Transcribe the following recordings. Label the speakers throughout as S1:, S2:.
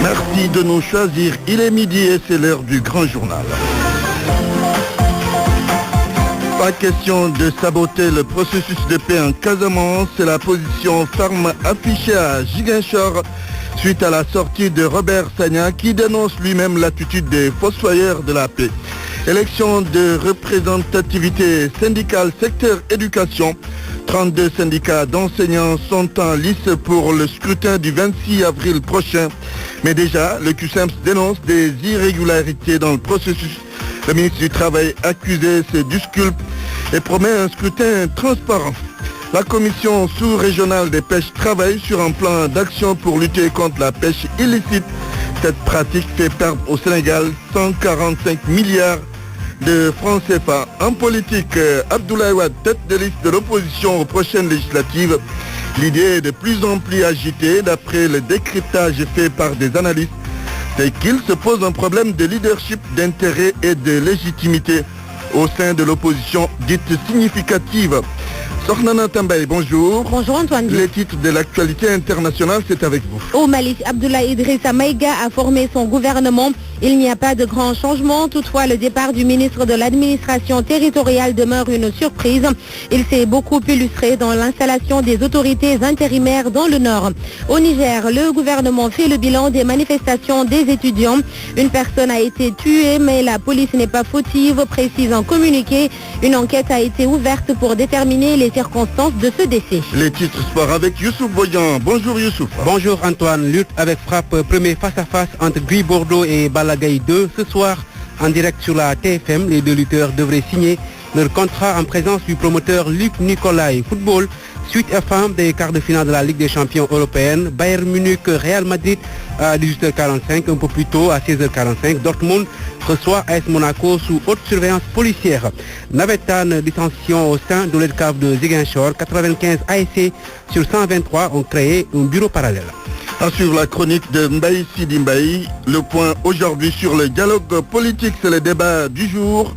S1: Merci de nous choisir. Il est midi et c'est l'heure du grand journal. Pas question de saboter le processus de paix en Casamance. C'est la position ferme affichée à Ziguinchor suite à la sortie de Robert Sagna qui dénonce lui-même l'attitude des fossoyeurs de la paix. Élection de représentativité syndicale secteur éducation. 32 syndicats d'enseignants sont en lice pour le scrutin du 26 avril prochain. Mais déjà, le QSEMS dénonce des irrégularités dans le processus. Le ministre du Travail accusé se disculpe et promet un scrutin transparent. La commission sous-régionale des pêches travaille sur un plan d'action pour lutter contre la pêche illicite. Cette pratique fait perdre au Sénégal 145 milliards de francs CFA. En politique, Abdoulaye Wade, tête de liste de l'opposition aux prochaines législatives. L'idée est de plus en plus agitée d'après le décryptage fait par des analystes. C'est qu'il se pose un problème de leadership, d'intérêt et de légitimité au sein de l'opposition dite significative. Sornana Tambaye, bonjour.
S2: Bonjour Antoine.
S1: Les titres de l'actualité internationale, c'est avec vous.
S2: Au Mali, Abdoulaye Idrissa Maïga a formé son gouvernement. Il n'y a pas de grands changements. Toutefois, le départ du ministre de l'administration territoriale demeure une surprise. Il s'est beaucoup illustré dans l'installation des autorités intérimaires dans le Nord. Au Niger, le gouvernement fait le bilan des manifestations des étudiants. Une personne a été tuée, mais la police n'est pas fautive, précise un communiqué. Une enquête a été ouverte pour déterminer les circonstances de ce décès.
S1: Les titres sport avec Youssouf Boyan. Bonjour Youssouf.
S3: Bonjour Antoine. Lutte avec frappe, premier face-à-face entre Gris Bordeaux et Balagaï 2. Ce soir, en direct sur la TFM, les deux lutteurs devraient signer leur contrat en présence du promoteur Luc Nicolaï. Football, suite et fin des quarts de finale de la Ligue des champions européenne. Bayern Munich, Real Madrid à 18h45, un peu plus tôt à 16h45. Dortmund reçoit AS Monaco sous haute surveillance policière. Navetan, licenciation au sein de l'EDCAV de Ziguinchor. 95 ASC sur 123 ont créé un bureau parallèle.
S1: À suivre la chronique de Mbaye Sidi Mbaye. Le point aujourd'hui sur le dialogue politique, c'est le débat du jour.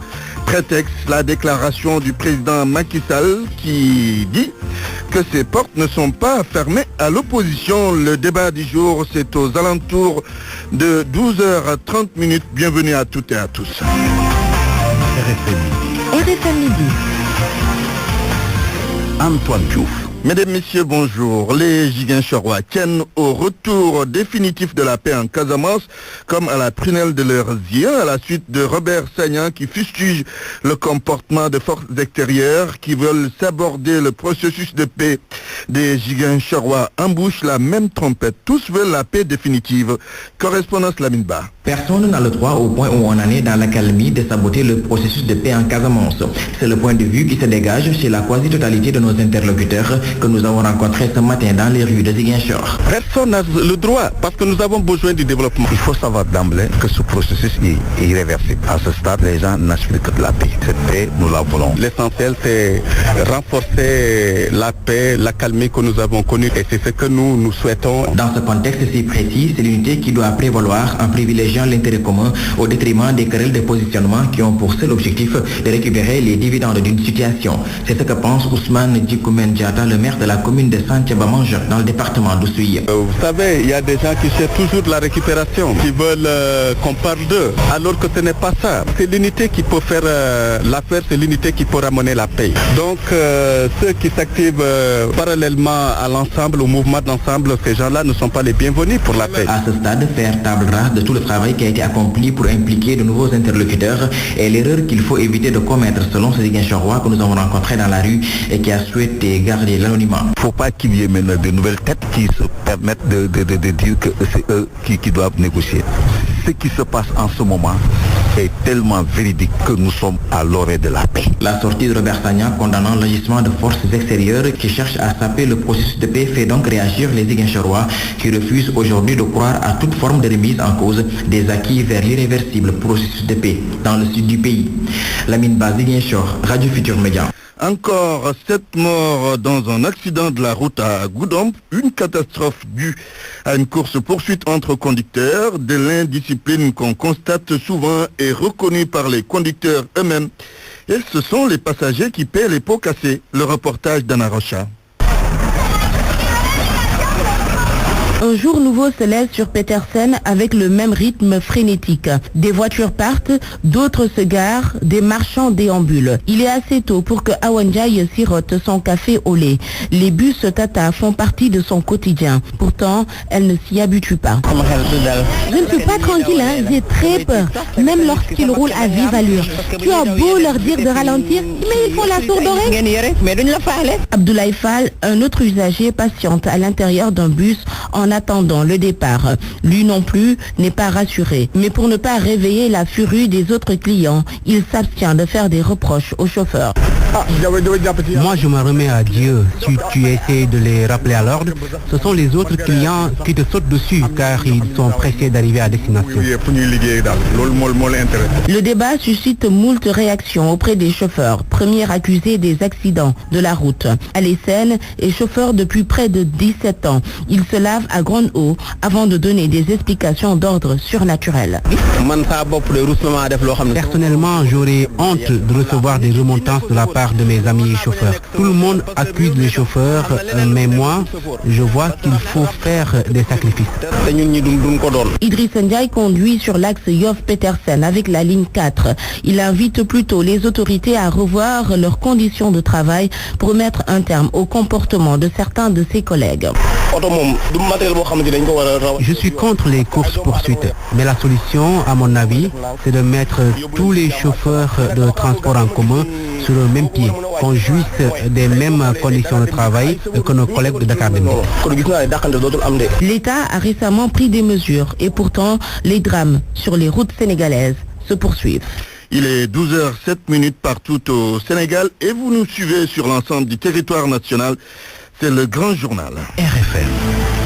S1: Prétexte, la déclaration du président Macky Sall qui dit que ses portes ne sont pas fermées à l'opposition. Le débat du jour, c'est aux alentours de 12h30. Bienvenue à toutes et à tous.
S2: RFM Midi.
S1: Antoine Diouf. Mesdames, Messieurs, bonjour. Les Ziguinchorois tiennent au retour définitif de la paix en Casamance comme à la prunelle de leurs yeux à la suite de Robert Sagna qui fustige le comportement de forces extérieures qui veulent saborder le processus de paix. Des Ziguinchorois embouchent la même trompette. Tous veulent la paix définitive. Correspondance Laminba.
S4: Personne n'a le droit au point où on en est dans l'accalmie de saboter le processus de paix en Casamance. C'est le point de vue qui se dégage chez la quasi-totalité de nos interlocuteurs que nous avons rencontrés ce matin dans les rues de Ziguinchor.
S1: Personne n'a le droit parce que nous avons besoin du développement.
S5: Il faut savoir d'emblée que ce processus est irréversible. À ce stade, les gens n'aspirent que de la paix. Cette paix, nous la voulons.
S6: L'essentiel, c'est renforcer la paix, l'accalmie que nous avons connue et c'est ce que nous souhaitons.
S4: Dans ce contexte si précis, c'est l'unité qui doit prévaloir en privilégiant l'intérêt commun au détriment des querelles de positionnement qui ont pour seul objectif de récupérer les dividendes d'une situation. C'est ce que pense Ousmane Djikoumen Diata, le maire de la commune de Santiabamange dans le département d'Oussouye.
S6: Vous savez, il y a des gens qui cherchent toujours de la récupération, qui veulent qu'on parle d'eux, alors que ce n'est pas ça. C'est l'unité qui peut faire l'affaire, c'est l'unité qui peut ramener la paix. Donc ceux qui s'activent parallèlement à l'ensemble, au mouvement d'ensemble, ces gens-là ne sont pas les bienvenus pour la paix.
S4: À ce stade, faire table rase de tout le travail qui a été accompli pour impliquer de nouveaux interlocuteurs est l'erreur qu'il faut éviter de commettre selon ce Ziguinchorois que nous avons rencontré dans la rue et qui a souhaité garder l'anonymat.
S5: Il ne faut pas qu'il y ait maintenant de nouvelles têtes qui se permettent de dire que c'est eux qui doivent négocier. Ce qui se passe en ce moment est tellement véridique que nous sommes à l'orée de la paix.
S4: La sortie de Robert Sagna condamnant l'agissement de forces extérieures qui cherchent à saper le processus de paix fait donc réagir les Ziguinchorois qui refusent aujourd'hui de croire à toute forme de remise en cause des acquis vers l'irréversible processus de paix dans le sud du pays. Lamine Ba, Ziguinchor, Radio Futur Média.
S1: Encore 7 morts dans un accident de la route à Goudomp, une catastrophe due à une course-poursuite entre conducteurs, de l'indiscipline qu'on constate souvent et reconnue par les conducteurs eux-mêmes. Et ce sont les passagers qui paient les pots cassés. Le reportage d'Anna Rocha.
S2: Un jour nouveau se lève sur Petersen avec le même rythme frénétique. Des voitures partent, d'autres se garent, des marchands déambulent. Il est assez tôt pour que Awanjaï sirote son café au lait. Les bus Tata font partie de son quotidien. Pourtant, elle ne s'y habitue pas. Je ne suis pas tranquille, j'ai très peur, même lorsqu'ils roulent à vive allure. Tu as beau leur dire de ralentir, mais ils font la sourde oreille. Abdoulaye Fall, un autre usager, patiente à l'intérieur d'un bus en attendant le départ. Lui non plus n'est pas rassuré. Mais pour ne pas réveiller la furie des autres clients, il s'abstient de faire des reproches au chauffeur.
S3: Moi, je me remets à Dieu. Si tu essaies de les rappeler à l'ordre, ce sont les autres clients qui te sautent dessus car ils sont pressés d'arriver à destination.
S2: Le débat suscite moult réactions auprès des chauffeurs, premier accusé des accidents de la route. Alessène est chauffeur depuis près de 17 ans. Il se lave à grande eau avant de donner des explications d'ordre surnaturel.
S3: Personnellement, j'aurais honte de recevoir des remontrances de la part de mes amis chauffeurs. Tout le monde accuse les chauffeurs, mais moi, je vois qu'il faut faire des sacrifices.
S2: Idriss Ndiaye conduit sur l'axe Yoff-Petersen avec la ligne 4. Il invite plutôt les autorités à revoir leurs conditions de travail pour mettre un terme au comportement de certains de ses collègues.
S3: Je suis contre les courses-poursuites, mais la solution, à mon avis, c'est de mettre tous les chauffeurs de transport en commun sur le même pied, qu'on jouisse des mêmes conditions de travail que nos collègues de Dakar Dem Dikk.
S2: L'État a récemment pris des mesures et pourtant les drames sur les routes sénégalaises se poursuivent.
S1: Il est 12h07 partout au Sénégal et vous nous suivez sur l'ensemble du territoire national. C'est le grand journal.
S5: RFM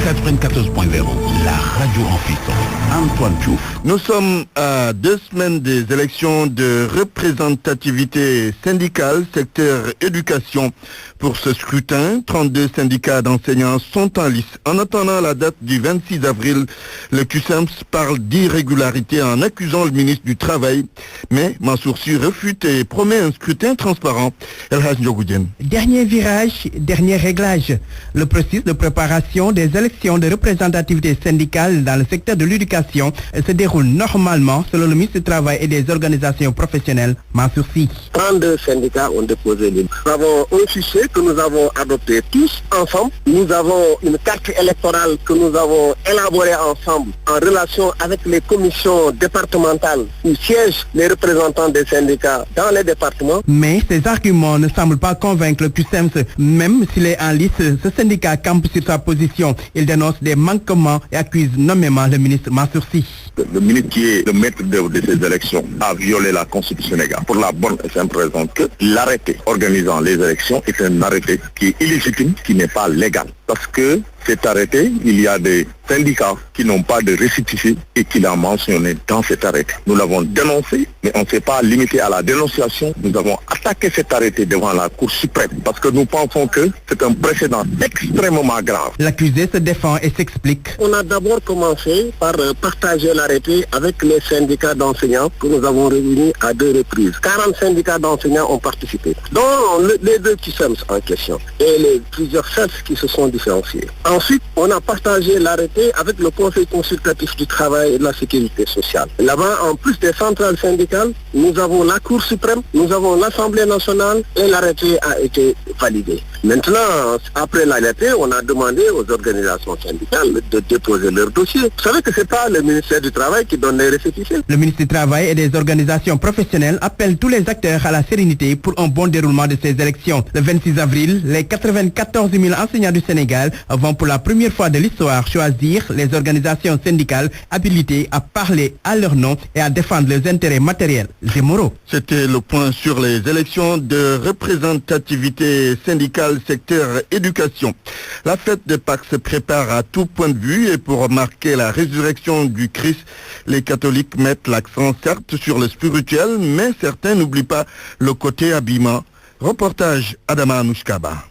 S5: 94.0, la radio en fisson. Antoine Diouf.
S1: Nous sommes à 2 semaines des élections de représentativité syndicale, secteur éducation. Pour ce scrutin, 32 syndicats d'enseignants sont en lice. En attendant la date du 26 avril, le QSEMS parle d'irrégularité en accusant le ministre du Travail. Mais Mansour Sy refute et promet un scrutin transparent. El Hadj Ndiogoudien.
S3: Dernier virage, dernier réglage. Le processus de préparation des élections de représentativité syndicale dans le secteur de l'éducation se déroule normalement selon le ministre du Travail et des organisations professionnelles. Mansour Sy.
S7: 32 syndicats ont déposé les... Nous avons un fichier que nous avons adopté tous ensemble. Nous avons une carte électorale que nous avons élaborée ensemble en relation avec les commissions départementales où siègent les représentants des syndicats dans les départements.
S3: Mais ces arguments ne semblent pas convaincre le QSEMS. Même s'il est en lice, ce syndicat campe sur sa position. Il dénonce des manquements et accuse nommément le ministre Mansour Sy.
S7: Le ministre qui est le maître d'œuvre de ces élections a violé la Constitution sénégalaise pour la bonne et simple raison que l'arrêté organisant les élections est un arrêté qui est illégitime, qui n'est pas légal. Parce que cet arrêté, il y a des syndicats qui n'ont pas de récépissé et qui l'ont mentionné dans cet arrêté. Nous l'avons dénoncé, mais on ne s'est pas limité à la dénonciation. Nous avons attaqué cet arrêté devant la Cour suprême parce que nous pensons que c'est un précédent extrêmement grave.
S3: L'accusé se défend et s'explique.
S7: On a d'abord commencé par partager l'arrêté avec les syndicats d'enseignants que nous avons réunis à 2 reprises. 40 syndicats d'enseignants ont participé, dont les 2 QSEMS en question et les plusieurs chefs qui se sont différenciés. Ensuite, on a partagé l'arrêté avec le Conseil consultatif du travail et de la sécurité sociale. Là-bas, en plus des centrales syndicales, nous avons la Cour suprême, nous avons l'Assemblée nationale et l'arrêté a été validé. Maintenant, après l'arrêté, on a demandé aux organisations syndicales de déposer leur dossier. Vous savez que ce n'est pas le ministère du Travail qui donne les récépissés.
S3: Le ministre du Travail et des organisations professionnelles appellent tous les acteurs à la sérénité pour un bon déroulement de ces élections. Le 26 avril, les 94 000 enseignants du Sénégal vont pour la première fois de l'histoire choisir les organisations syndicales habilitées à parler à leur nom et à défendre leurs intérêts matériels et moraux.
S1: C'était le point sur les élections de représentativité syndicale secteur éducation. La fête de Pâques se prépare à tout point de vue et pour marquer la résurrection du Christ, les catholiques mettent l'accent certes sur le spirituel, mais certains n'oublient pas le côté habillement. Reportage Adama Anouchkaba.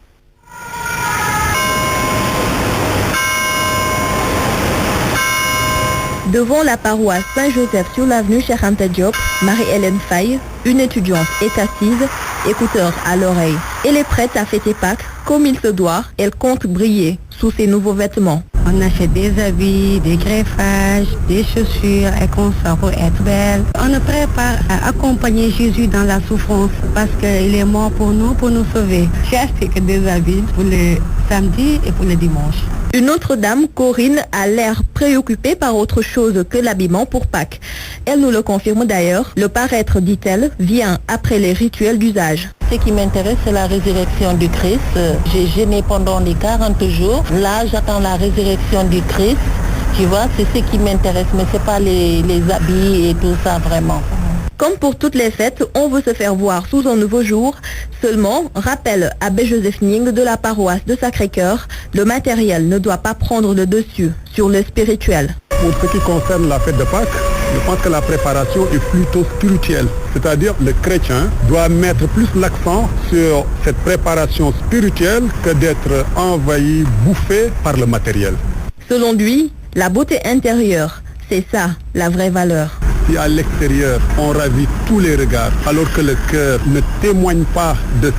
S2: Devant la paroisse Saint-Joseph sur l'avenue Cheikh Anta Diop, Marie-Hélène Faye, une étudiante, est assise, écouteur à l'oreille. Elle est prête à fêter Pâques comme il se doit. Elle compte briller sous ses nouveaux vêtements.
S8: On achète des habits, des greffages, des chaussures et qu'on sort pour être belle. On ne prépare à accompagner Jésus dans la souffrance parce qu'il est mort pour nous sauver. J'ai acheté que des habits pour le samedi et pour le dimanche.
S2: Une autre dame, Corinne, a l'air préoccupée par autre chose que l'habillement pour Pâques. Elle nous le confirme d'ailleurs. Le paraître, dit-elle, vient après les rituels d'usage.
S9: Ce qui m'intéresse, c'est la résurrection du Christ. J'ai jeûné pendant les 40 jours. Là, j'attends la résurrection du Christ. Tu vois, c'est ce qui m'intéresse, mais ce n'est pas les habits et tout ça, vraiment.
S2: Comme pour toutes les fêtes, on veut se faire voir sous un nouveau jour. Seulement, rappel Abbé Joseph Ning de la paroisse de Sacré-Cœur, le matériel ne doit pas prendre le dessus sur le spirituel.
S6: Pour ce qui concerne la fête de Pâques, je pense que la préparation est plutôt spirituelle. C'est-à-dire le chrétien doit mettre plus l'accent sur cette préparation spirituelle que d'être envahi, bouffé par le matériel.
S2: Selon lui, la beauté intérieure, c'est ça la vraie valeur.
S6: Si à l'extérieur, on ravit tous les regards, alors que le cœur ne témoigne pas de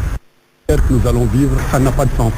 S6: ce que nous allons vivre, ça n'a pas de sens.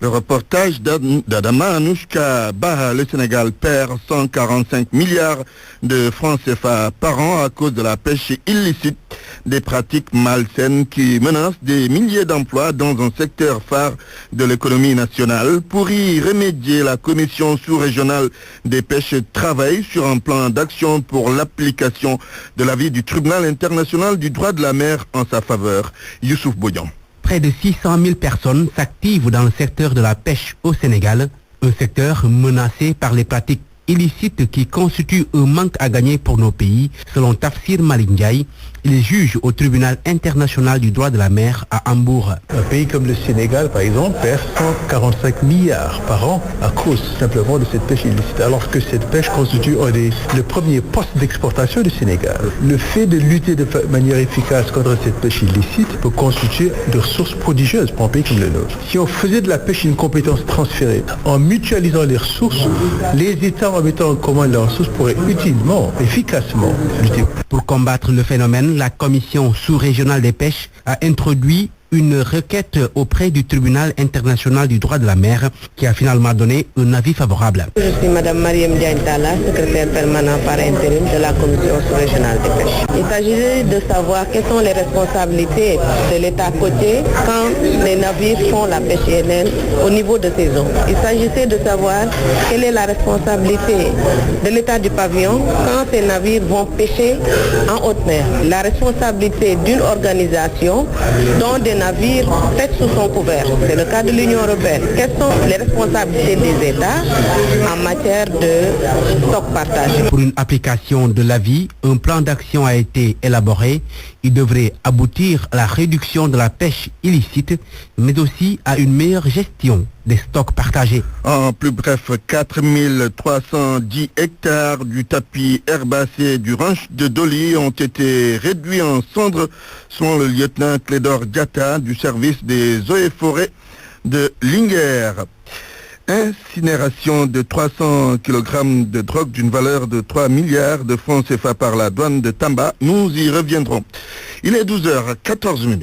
S1: Le reportage d'Adama Anouchka Baha, le Sénégal perd 145 milliards de francs CFA par an à cause de la pêche illicite, des pratiques malsaines qui menacent des milliers d'emplois dans un secteur phare de l'économie nationale. Pour y remédier, la commission sous-régionale des pêches travaille sur un plan d'action pour l'application de l'avis du tribunal international du droit de la mer en sa faveur. Youssouf Bodian.
S3: Près de 600 000 personnes s'activent dans le secteur de la pêche au Sénégal, un secteur menacé par les pratiques illicites qui constituent un manque à gagner pour nos pays, selon Tafsir Malik Ndiaye. Il juge au tribunal international du droit de la mer à Hambourg.
S10: Un pays comme le Sénégal, par exemple, perd 145 milliards par an à cause simplement de cette pêche illicite, alors que cette pêche constitue le premier poste d'exportation du Sénégal. Le fait de lutter de manière efficace contre cette pêche illicite peut constituer de ressources prodigieuses pour un pays comme le nôtre. Si on faisait de la pêche une compétence transférée, en mutualisant les ressources, les États en mettant en commun leurs ressources pourraient utilement, efficacement lutter.
S3: Pour combattre le phénomène, la commission sous-régionale des pêches a introduit une requête auprès du tribunal international du droit de la mer qui a finalement donné un avis favorable.
S8: Je suis Madame Mariam Diagne-Talla, secrétaire permanent par intérim de la commission sous-régionale des pêches. Il s'agit de savoir quelles sont les responsabilités de l'État côtier quand les navires font la pêche INN au niveau de saison. Il s'agissait de savoir quelle est la responsabilité de l'État du pavillon quand ces navires vont pêcher en haute mer. La responsabilité d'une organisation dont des navires faits sous son couvert. C'est le cas de l'Union européenne. Quelles sont les responsabilités des États en matière de stock partagé?
S3: Pour une application de l'avis, un plan d'action a été élaboré. Il devrait aboutir à la réduction de la pêche illicite, mais aussi à une meilleure gestion des stocks partagés.
S1: En plus bref, 4310 hectares du tapis herbacé du ranch de Doli ont été réduits en cendres, selon le lieutenant Clédor Diatta du service des eaux et forêts de Linguère. Incinération de 300 kg de drogue d'une valeur de 3 milliards de francs CFA par la douane de Tamba. Nous y reviendrons. Il est 12h14.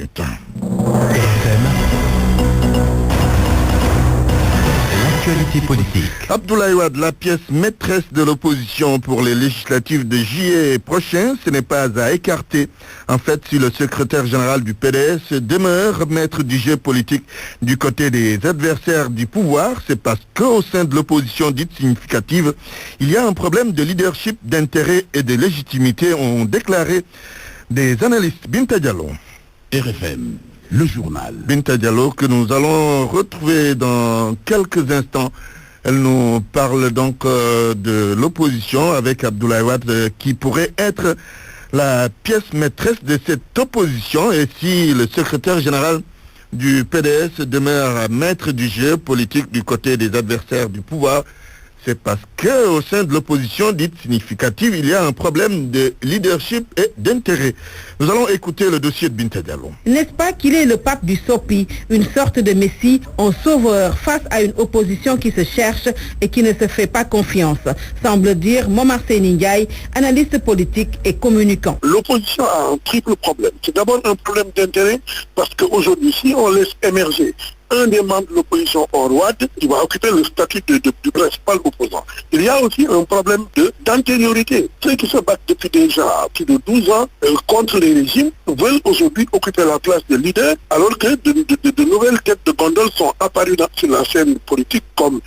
S11: L'actualité politique.
S1: Abdoulaye Wade, la pièce maîtresse de l'opposition pour les législatives de juillet prochain, ce n'est pas à écarter. En fait, si le secrétaire général du PDS demeure maître du jeu politique du côté des adversaires du pouvoir, c'est parce qu'au sein de l'opposition dite significative, il y a un problème de leadership, d'intérêt et de légitimité, ont déclaré des analystes. Binta Diallo.
S11: RFM. Le journal.
S1: Binta Diallo, que nous allons retrouver dans quelques instants. Elle nous parle donc de l'opposition avec Abdoulaye Wade qui pourrait être la pièce maîtresse de cette opposition. Et si le secrétaire général du PDS demeure maître du jeu politique du côté des adversaires du pouvoir, c'est parce qu'au sein de l'opposition dite significative, il y a un problème de leadership et d'intérêt. Nous allons écouter le dossier de Binta Diallo.
S12: N'est-ce pas qu'il est le pape du Sopi, une sorte de messie, un sauveur face à une opposition qui se cherche et qui ne se fait pas confiance, semble dire Momar Seyni Ndiaye, analyste politique et communicant.
S7: L'opposition a un triple problème. C'est d'abord un problème d'intérêt parce qu'aujourd'hui, si on laisse émerger un des membres de l'opposition hors Wade qui va occuper le statut du principal opposant. Il y a aussi un problème d'antériorité. Ceux qui se battent depuis déjà plus de 12 ans contre les régimes veulent aujourd'hui occuper la place de leader, alors que de nouvelles têtes de gondole sont apparues sur la scène politique comme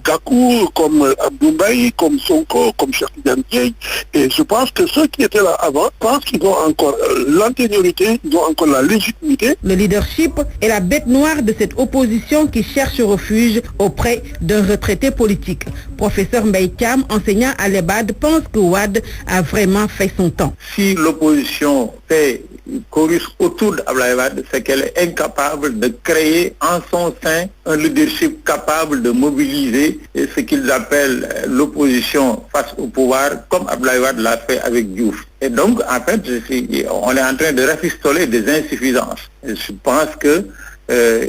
S7: Gakou, comme Abdoumbaye, comme Sonko, comme Cheikh Tidiane Dièye. Et je pense que ceux qui étaient là avant pensent qu'ils ont encore l'antériorité, ils ont encore la légitimité.
S12: Le leadership est la bête noire de cette opposition qui cherche refuge auprès d'un retraité politique. Professeur Mbaye Thiam, enseignant à l'EBAD, pense que Wade a vraiment fait son temps.
S13: Si l'opposition fait chorus autour d'Abdoulaye Wade, c'est qu'elle est incapable de créer en son sein un leadership capable de mobiliser ce qu'ils appellent l'opposition face au pouvoir, comme Abdoulaye Wade l'a fait avec Diouf. Et donc, en fait, on est en train de rafistoler des insuffisances. Et je pense que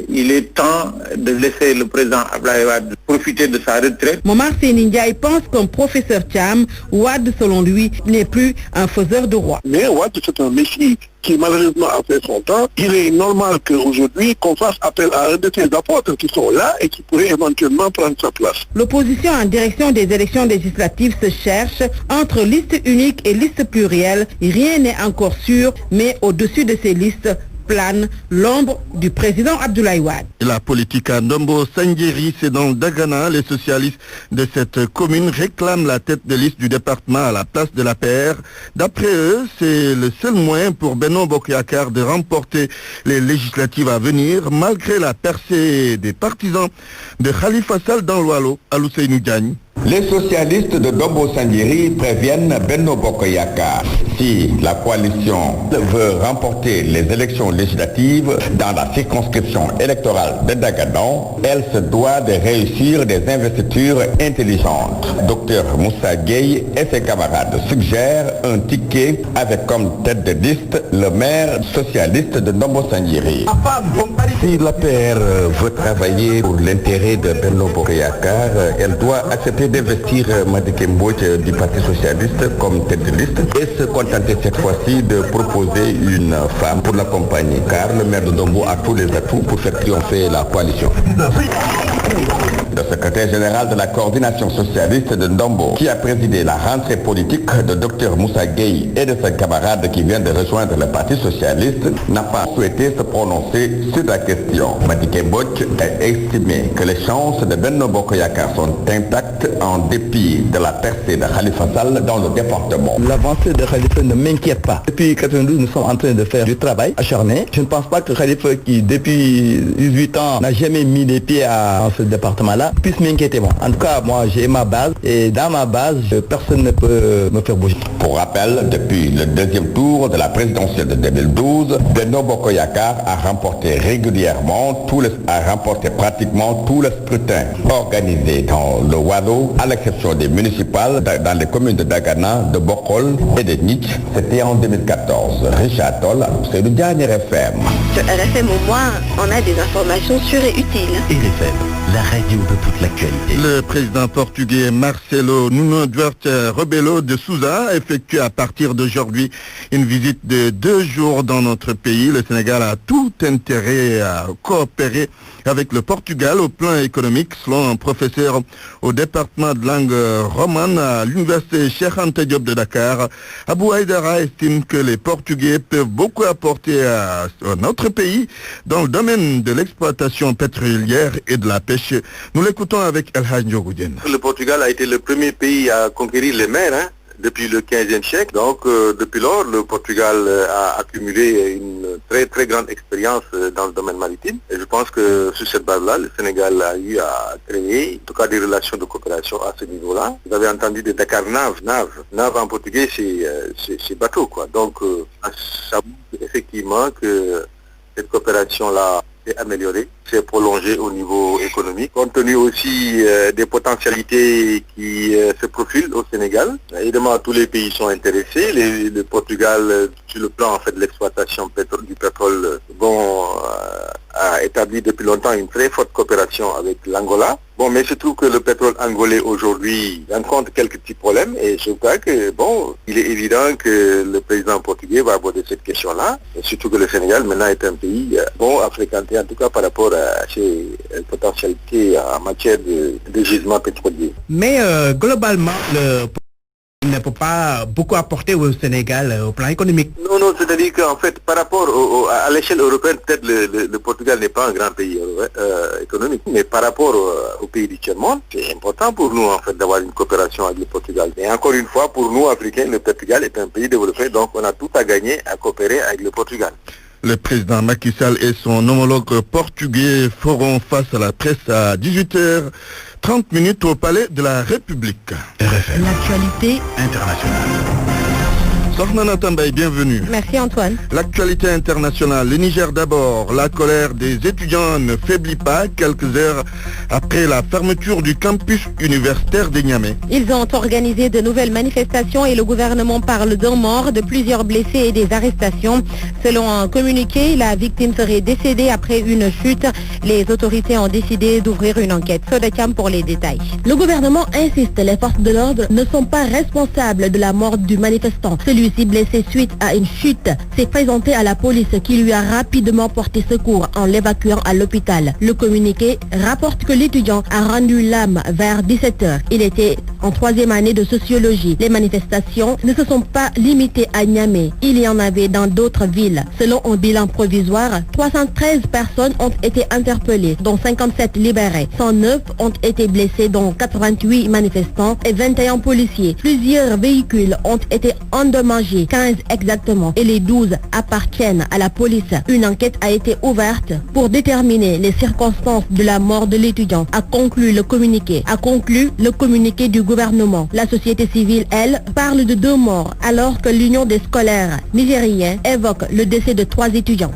S13: il est temps de laisser le président Abdoulaye Wade profiter de sa retraite.
S12: Momar Seyni Ndiaye pense qu'un professeur Thiam, Wade, selon lui, n'est plus un faiseur de roi.
S7: Mais Wade, c'est un messie qui malheureusement a fait son temps. Il est normal qu'aujourd'hui, qu'on fasse appel à un de ses apôtres qui sont là et qui pourraient éventuellement prendre sa place.
S12: L'opposition en direction des élections législatives se cherche entre liste unique et liste plurielle. Rien n'est encore sûr, mais au-dessus de ces listes, plane l'ombre du président Abdoulaye Wade.
S1: La politique à Ndombo Sanguéry, c'est dans Dagana. Les socialistes de cette commune réclament la tête de liste du département à la place de la PR. D'après eux, c'est le seul moyen pour Benno Bokk Yakaar de remporter les législatives à venir, malgré la percée des partisans de Khalifa Sall dans l'Oualo, à Ousseynou Diagne.
S14: Les socialistes de Ndombo Sanguéry préviennent Benno Bokk Yakaar. Si la coalition veut remporter les élections législatives dans la circonscription électorale de Dagadan, elle se doit de réussir des investitures intelligentes. Dr Moussa Gueye et ses camarades suggèrent un ticket avec comme tête de liste le maire socialiste de Ndombo Sanguéry. Si la PR veut travailler pour l'intérêt de Benno Bokk Yakaar, elle doit accepter d'investir Madické Mbodj du Parti Socialiste comme tête de liste et se contenter cette fois-ci de proposer une femme pour l'accompagner, car le maire de Ndombo a tous les atouts pour faire triompher la coalition. Le secrétaire général de la coordination socialiste de Ndombo, qui a présidé la rentrée politique de Dr Moussa Gueye et de ses camarades qui viennent de rejoindre le Parti socialiste, n'a pas souhaité se prononcer sur la question. Madické Mbodj a estimé que les chances de Benno Bokk Yakaar sont intactes en dépit de la percée de Khalifa Sall dans le département.
S10: L'avancée de Khalifa ne m'inquiète pas. Depuis 92, nous sommes en train de faire du travail acharné. Je ne pense pas que Khalifa, qui depuis 18 ans n'a jamais mis les pieds dans ce département-là, puisse m'inquiéter. En tout cas, moi j'ai ma base et dans ma base, personne ne peut me faire bouger.
S14: Pour rappel, depuis le deuxième tour de la présidentielle de 2012, Benno Bokk Yakaar a remporté pratiquement tous les scrutins organisés dans le Oualo, à l'exception des municipales dans les communes de Dagana, de Bokol et de Nitch. C'était en 2014. Richard Toll, c'est le dernier RFM.
S15: Sur RFM, au moins, on a des informations sûres et utiles.
S11: RFM, la radio de toute l'actualité.
S1: Le président portugais Marcelo Nuno Duarte Rebelo de Sousa effectue à partir d'aujourd'hui une visite de 2 jours dans notre pays. Le Sénégal a tout intérêt à coopérer avec le Portugal au plan économique, selon un professeur au département de langue romane à l'université Cheikh Anta Diop de Dakar. Abou Haïdara estime que les Portugais peuvent beaucoup apporter à notre pays dans le domaine de l'exploitation pétrolière et de la pêche. Nous l'écoutons avec El Hadj Ndiogou Diène.
S16: Le Portugal a été le premier pays à conquérir les mers, depuis le 15e siècle. Donc, depuis lors, le Portugal a accumulé une très très grande expérience dans le domaine maritime. Et je pense que sur cette base-là, le Sénégal a eu à créer, en tout cas, des relations de coopération à ce niveau-là. Vous avez entendu de Dakar Nave. Nave en portugais, c'est bateau, quoi. Donc, ça montre effectivement que cette coopération-là est améliorée, s'est prolongée au niveau économique, compte tenu aussi des potentialités qui se profilent au Sénégal. Évidemment, tous les pays sont intéressés. Le Portugal, sur le plan en fait de l'exploitation du pétrole, vont a établi depuis longtemps une très forte coopération avec l'Angola. Bon, mais je trouve que le pétrole angolais aujourd'hui rencontre quelques petits problèmes et je crois que, bon, il est évident que le président portugais va aborder cette question-là, et surtout que le Sénégal maintenant est un pays bon à fréquenter, en tout cas par rapport à ses potentialités en matière de gisement pétrolier.
S3: Mais globalement, il ne peut pas beaucoup apporter au Sénégal au plan économique.
S16: Non, c'est-à-dire qu'en fait, par rapport à l'échelle européenne, peut-être le Portugal n'est pas un grand pays économique, mais par rapport au pays du tiers-monde, c'est important pour nous en fait d'avoir une coopération avec le Portugal. Et encore une fois, pour nous, Africains, le Portugal est un pays développé, donc on a tout à gagner à coopérer avec le Portugal.
S1: Le président Macky Sall et son homologue portugais feront face à la presse à 18h30 au Palais de la République.
S12: RFM. L'actualité internationale.
S1: Sornana Tambay, bienvenue.
S2: Merci Antoine.
S1: L'actualité internationale, le Niger d'abord. La colère des étudiants ne faiblit pas quelques heures après la fermeture du campus universitaire de Niamey.
S2: Ils ont organisé de nouvelles manifestations et le gouvernement parle d'un mort, de plusieurs blessés et des arrestations. Selon un communiqué, la victime serait décédée après une chute. Les autorités ont décidé d'ouvrir une enquête. Sodakam pour les détails.
S17: Le gouvernement insiste, les forces de l'ordre ne sont pas responsables de la mort du manifestant. Celui-ci, blessé suite à une chute, s'est présenté à la police qui lui a rapidement porté secours en l'évacuant à l'hôpital. Le communiqué rapporte que l'étudiant a rendu l'âme vers 17h. Il était en 3e année de sociologie. Les manifestations ne se sont pas limitées à Niamey. Il y en avait dans d'autres villes. Selon un bilan provisoire, 313 personnes ont été interpellées, dont 57 libérées. 109 ont été blessés, dont 88 manifestants et 21 policiers. Plusieurs véhicules ont été endommagés, 15 exactement, et les 12 appartiennent à la police. Une enquête a été ouverte pour déterminer les circonstances de la mort de l'étudiant, a conclu le communiqué. Du gouvernement. La société civile, elle, parle de 2 morts, alors que l'Union des scolaires nigériens évoque le décès de 3 étudiants.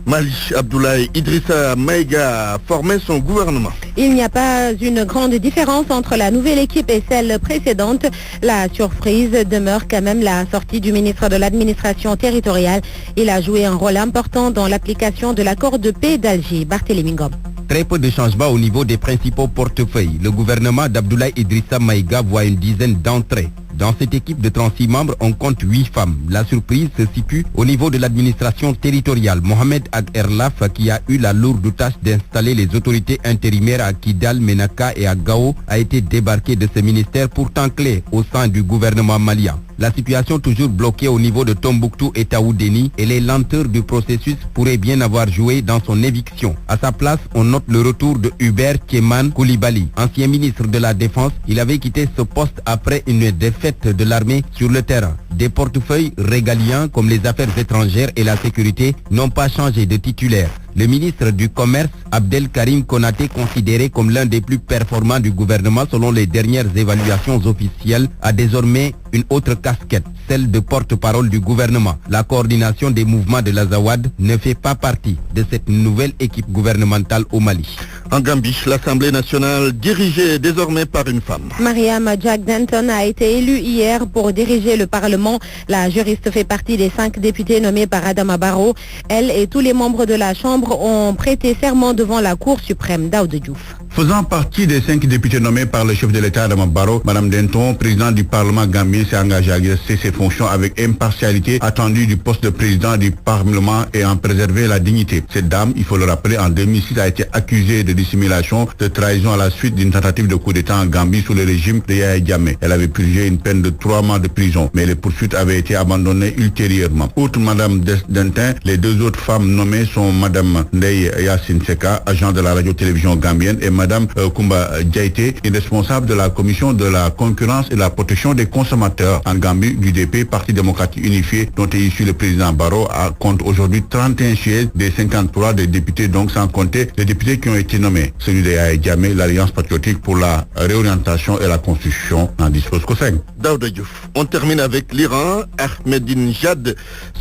S1: Mali Abdoulaye Idrissa Maïga a formé son gouvernement.
S2: Il n'y a pas une grande différence entre la nouvelle équipe et celle précédente. La surprise demeure quand même la sortie du ministre de l'administration territoriale. Il a joué un rôle important dans l'application de l'accord de paix d'Alger. Barthélémy Ngom.
S3: Très peu de changements au niveau des principaux portefeuilles. Le gouvernement d'Abdoulaye Idrissa Maïga voit une dizaine d'entrées. Dans cette équipe de 36 membres, on compte 8 femmes. La surprise se situe au niveau de l'administration territoriale. Mohamed Ag Erlaf, qui a eu la lourde tâche d'installer les autorités intérimaires à Kidal, Menaka et à Gao, a été débarqué de ce ministère pourtant clé au sein du gouvernement malien. La situation toujours bloquée au niveau de Tombouctou et Taoudéni et les lenteurs du processus pourraient bien avoir joué dans son éviction. À sa place, on note le retour de Hubert Tieman Koulibaly. Ancien ministre de la Défense, il avait quitté ce poste après une défaite de l'armée sur le terrain. Des portefeuilles régaliens comme les affaires étrangères et la sécurité n'ont pas changé de titulaire. Le ministre du Commerce, Abdel Karim Konaté, considéré comme l'un des plus performants du gouvernement selon les dernières évaluations officielles, a désormais une autre casquette, celle de porte-parole du gouvernement. La coordination des mouvements de l'Azawad ne fait pas partie de cette nouvelle équipe gouvernementale au Mali.
S1: En Gambie, l'Assemblée nationale dirigée désormais par une femme.
S2: Mariam Jack Denton a été élue hier pour diriger le Parlement. La juriste fait partie des 5 députés nommés par Adama Barrow. Elle et tous les membres de la Chambre ont prêté serment devant la Cour suprême. Daoud Diouf.
S18: Faisant partie des 5 députés nommés par le chef de l'État Adama Barrow, Mme Denton, président du Parlement gambien, s'est engagée à exercer ses fonctions avec impartialité attendue du poste de président du Parlement et en préserver la dignité. Cette dame, il faut le rappeler, en 2006 a été accusée de dissimulation, de trahison à la suite d'une tentative de coup d'État en Gambie sous le régime de Yahya Jammeh. Elle avait purgé une peine de 3 mois de prison, mais les poursuites avaient été abandonnées ultérieurement. Outre Mme Denton, les 2 autres femmes nommées sont Mme Ndeye Yassine Seka, agent de la radio-télévision gambienne, et Mme Koumba Diaité, responsable de la commission de la concurrence et la protection des consommateurs en Gambie. L'UDP, Parti démocratique unifié, dont est issu le président Barrow, compte aujourd'hui 31 sièges des 53 des députés, donc sans compter les députés qui ont été nommés. Celui de Yahya Jammeh, l'Alliance patriotique pour la réorientation et la constitution, n'en dispose que 5.
S1: Daouda Diouf. On termine avec l'Iran. Ahmadinejad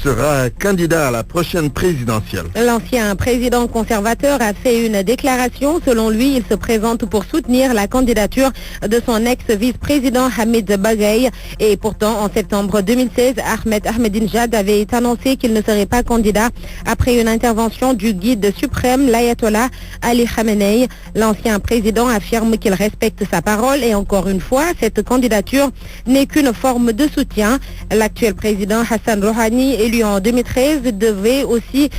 S1: sera candidat à la prochaine présidentielle.
S2: L'ancien président conservateur a fait une déclaration. Selon lui, il se présente pour soutenir la candidature de son ex-vice-président Hamid Bagay. Et pourtant, en septembre 2016, Ahmadinejad avait annoncé qu'il ne serait pas candidat après une intervention du guide suprême, l'ayatollah Ali Khamenei. L'ancien président affirme qu'il respecte sa parole et encore une fois, cette candidature n'est qu'une forme de soutien. L'actuel président Hassan Rouhani, élu en 2013, devrait aussi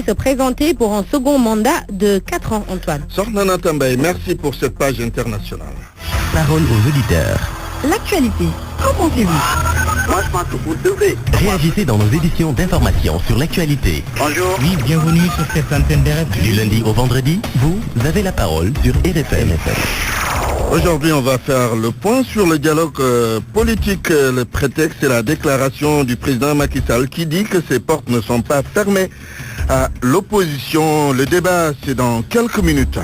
S2: se présenter pour un second mandat de 4 ans, Antoine.
S1: Sornana Tambay, merci pour cette page internationale.
S11: Parole aux auditeurs.
S17: L'actualité, qu'en pensez-vous?
S7: Moi, je pense que vous devez.
S11: Réagissez dans nos éditions d'information sur l'actualité.
S7: Bonjour.
S3: Oui, bienvenue sur cette antenne d'RFM.
S11: Du lundi au vendredi, vous avez la parole sur RFM.
S1: Aujourd'hui, on va faire le point sur le dialogue politique. Le prétexte est la déclaration du président Macky Sall qui dit que ses portes ne sont pas fermées à l'opposition. Le débat, c'est dans quelques minutes.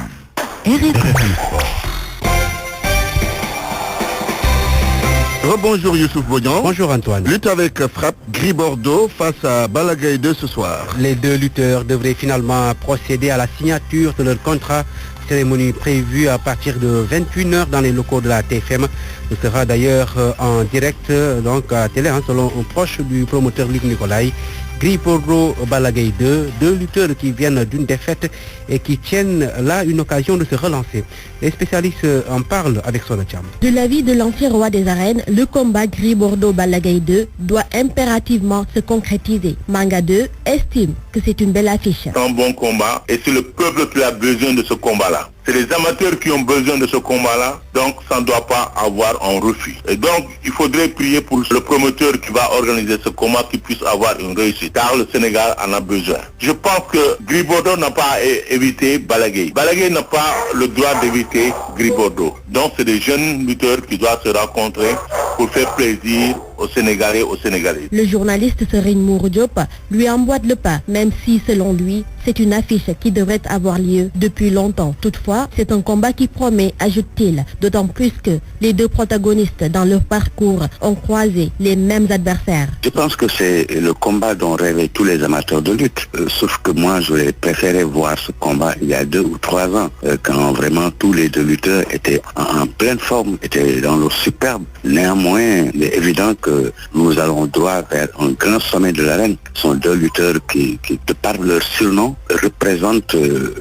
S1: Rebonjour Youssouf Bodian.
S3: Bonjour Antoine.
S1: Lutte avec frappe Gris Bordeaux face à Balagaï 2 ce soir.
S3: Les deux lutteurs devraient finalement procéder à la signature de leur contrat. Cérémonie prévue à partir de 21h dans les locaux de la TFM. Ce sera d'ailleurs en direct donc à télé, selon un proche du promoteur Luc Nicolaï. Gris Bordeaux, Balagaï 2, deux lutteurs qui viennent d'une défaite et qui tiennent là une occasion de se relancer. Les spécialistes en parlent avec Sonacham.
S17: De l'avis de l'ancien roi des arènes, le combat Gris Bordeaux-Balagaï 2 doit impérativement se concrétiser. Manga 2 estime que c'est une belle affiche.
S16: C'est un bon combat et c'est le peuple qui a besoin de ce combat-là. C'est les amateurs qui ont besoin de ce combat-là, donc ça ne doit pas avoir un refus. Et donc, il faudrait prier pour le promoteur qui va organiser ce combat qui puisse avoir une réussite, car le Sénégal en a besoin. Je pense que Gris Bordeaux n'a pas évité Balagaï. Balagaï n'a pas le droit d'éviter Gris Bordeaux. Donc, c'est des jeunes lutteurs qui doivent se rencontrer pour faire plaisir aux Sénégalais, aux Sénégalais.
S17: Le journaliste Serine Mourou Diop lui emboîte le pas, même si, selon lui, c'est une affiche qui devrait avoir lieu depuis longtemps. Toutefois, c'est un combat qui promet, ajoute-t-il, d'autant plus que les deux protagonistes, dans leur parcours, ont croisé les mêmes adversaires.
S19: Je pense que c'est le combat dont rêvaient tous les amateurs de lutte. Sauf que moi, j'aurais préféré voir ce combat il y a 2 ou 3 ans, quand vraiment tous les deux lutteurs étaient en pleine forme, étaient dans leur superbe. Néanmoins, il est évident que nous allons droit vers un grand sommet de l'arène. Ce sont deux lutteurs qui, de par leur surnom, représentent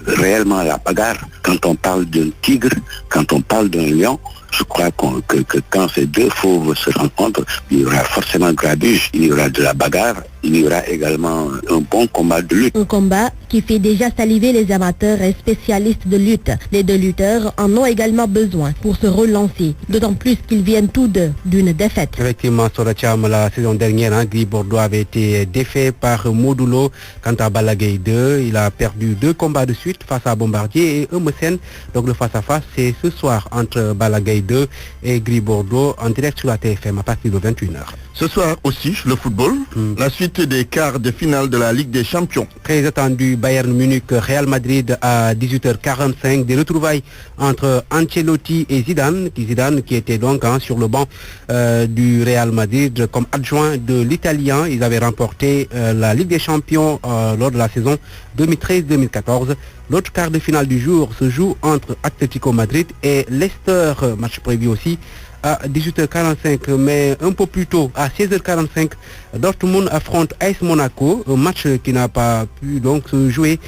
S19: réellement la bagarre. Quand on parle d'un tigre, quand on parle d'un lion, je crois que quand ces deux fauves se rencontrent, il y aura forcément grabuge, il y aura de la bagarre, il y aura également un bon combat de lutte.
S17: Un combat qui fait déjà saliver les amateurs et spécialistes de lutte. Les deux lutteurs en ont également besoin pour se relancer, d'autant plus qu'ils viennent tous deux d'une défaite.
S3: Effectivement, Soracham, la saison dernière, Gris Bordeaux avait été défait par Modulo. Quant à Balagaï 2, il a perdu 2 combats de suite face à Bombardier et Eumesen. Donc le face-à-face, c'est ce soir entre Balagaï 2 et Gris Bordeaux en direct sur la TFM à partir de 21h.
S1: Ce soir aussi, le football, la suite des quarts de finale de la Ligue des Champions.
S3: Très attendu, Bayern Munich, Real Madrid à 18h45, des retrouvailles entre Ancelotti et Zidane qui était donc sur le banc du Real Madrid comme adjoint de l'Italien. Ils avaient remporté la Ligue des Champions lors de la saison 2013-2014. L'autre quart de finale du jour se joue entre Atlético Madrid et Leicester, match prévu aussi à 18h45, mais un peu plus tôt, à 16h45, Dortmund affronte AS Monaco, un match qui n'a pas pu donc se jouer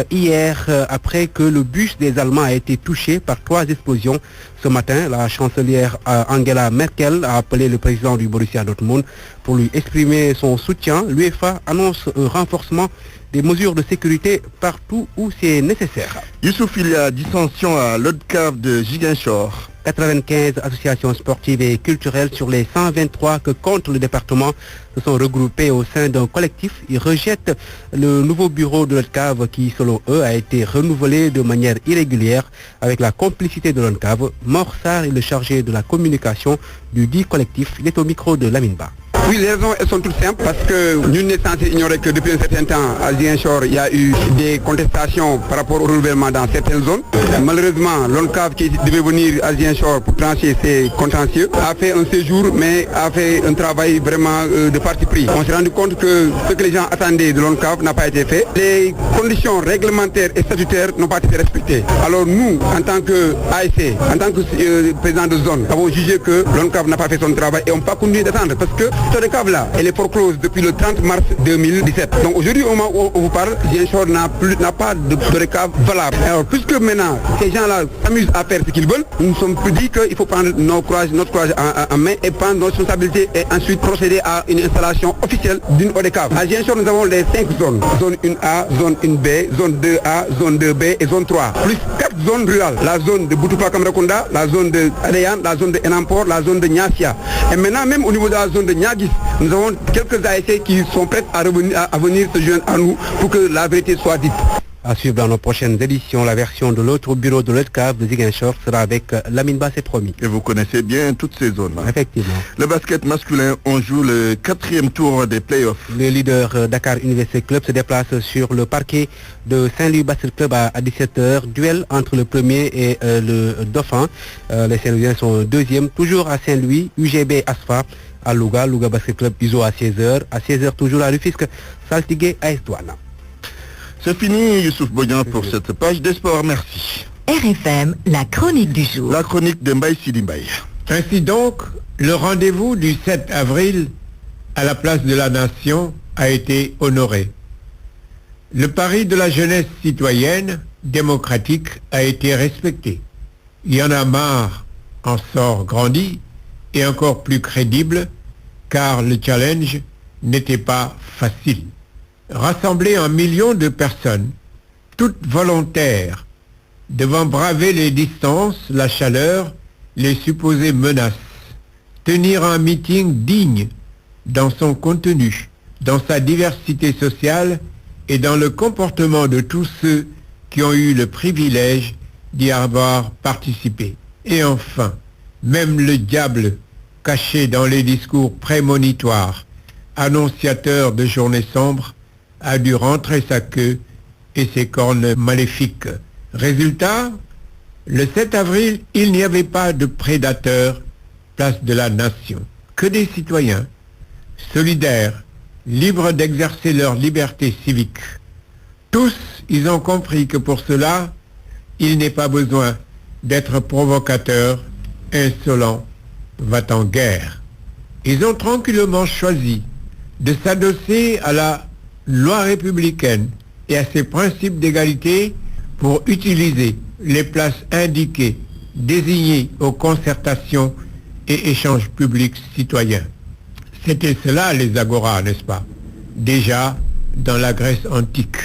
S3: hier après que le bus des Allemands a été touché par 3 explosions. Ce matin, la chancelière Angela Merkel a appelé le président du Borussia Dortmund pour lui exprimer son soutien. L'UEFA annonce un renforcement des mesures de sécurité partout où c'est nécessaire.
S1: Youssouf, il y a dissension à l'ODCAV de Ziguinchor.
S3: 95 associations sportives et culturelles sur les 123 que compte le département se sont regroupées au sein d'un collectif. Ils rejettent le nouveau bureau de l'ODCAV qui, selon eux, a été renouvelé de manière irrégulière avec la complicité de l'ODCAV. Morsar est le chargé de la communication du dit collectif. Il est au micro de Lamine Ba. Oui, les raisons elles sont toutes simples parce que nous n'est censé ignorer que depuis un certain temps à Ziguinchor, il y a eu des contestations par rapport au renouvellement dans certaines zones. Malheureusement, l'ONCAV qui devait venir à Ziguinchor pour trancher ces contentieux a fait un séjour mais a fait un travail vraiment de parti pris. On s'est rendu compte que ce que les gens attendaient de l'ONCAV n'a pas été fait. Les conditions réglementaires et statutaires n'ont pas été respectées. Alors nous, en tant que ASC, en tant que président de zone, avons jugé que l'ONCAV n'a pas fait son travail et on ne peut pas continuer d'attendre parce que cette ONCAV là, elle est foreclose depuis le 30 mars 2017. Donc aujourd'hui, au moment où on vous parle, Ziguinchor n'a pas de ONCAV valable. Alors puisque maintenant ces gens-là s'amusent à faire ce qu'ils veulent, nous nous sommes dit qu'il faut prendre notre courage en main et prendre nos responsabilités et ensuite procéder à une installation officielle d'une ODCAV. À Ziguinchor, nous avons les 5 zones. Zone 1A, zone 1B, zone 2A, zone 2B et zone 3. Plus 4 zones rurales. La zone de Boutoupa Kamrakunda, la zone de Adeyan, la zone de Enampor, la zone de Nyasia. Et maintenant, même au niveau de la zone de Niagis, nous avons quelques ASC qui sont prêts à venir se joindre à nous pour que la vérité soit dite. À suivre dans nos prochaines éditions, la version de l'autre bureau de l'ODCAV de Ziguinchor sera avec Lamine Ba, c'est promis.
S1: Et vous connaissez bien toutes ces zones-là.
S3: Effectivement.
S1: Le basket masculin, on joue le 4e tour des playoffs.
S3: Le leader Dakar Université Club se déplace sur le parquet de Saint-Louis Basket Club à 17h. Duel entre le premier et le Dauphin. Les Saint-Louisiens sont 2e, toujours à Saint-Louis. UGB Asfa à Louga. Louga Basket Club ISO à 16h. À 16h toujours à Rufisque. Saltigué à Douane.
S1: C'est fini, Youssouf Bodian, pour cette page des sports. Merci.
S20: RFM, la chronique du jour.
S1: La chronique de Mbaye Sidi Mbaye.
S21: Ainsi donc, le rendez-vous du 7 avril à la place de la Nation a été honoré. Le pari de la jeunesse citoyenne démocratique a été respecté. Y en a marre en sort grandi et encore plus crédible car le challenge n'était pas facile. Rassembler un million de personnes, toutes volontaires, devant braver les distances, la chaleur, les supposées menaces, tenir un meeting digne dans son contenu, dans sa diversité sociale et dans le comportement de tous ceux qui ont eu le privilège d'y avoir participé. Et enfin, même le diable, caché dans les discours prémonitoires, annonciateurs de journées sombres, a dû rentrer sa queue et ses cornes maléfiques. Résultat, le 7 avril, il n'y avait pas de prédateurs, place de la Nation, que des citoyens, solidaires, libres d'exercer leur liberté civique. Tous, ils ont compris que pour cela, il n'est pas besoin d'être provocateur, insolent, va-t-en-guerre. Ils ont tranquillement choisi de s'adosser à la loi républicaine et à ses principes d'égalité pour utiliser les places indiquées, désignées aux concertations et échanges publics citoyens. C'était cela les agoras, n'est-ce pas? Déjà dans la Grèce antique.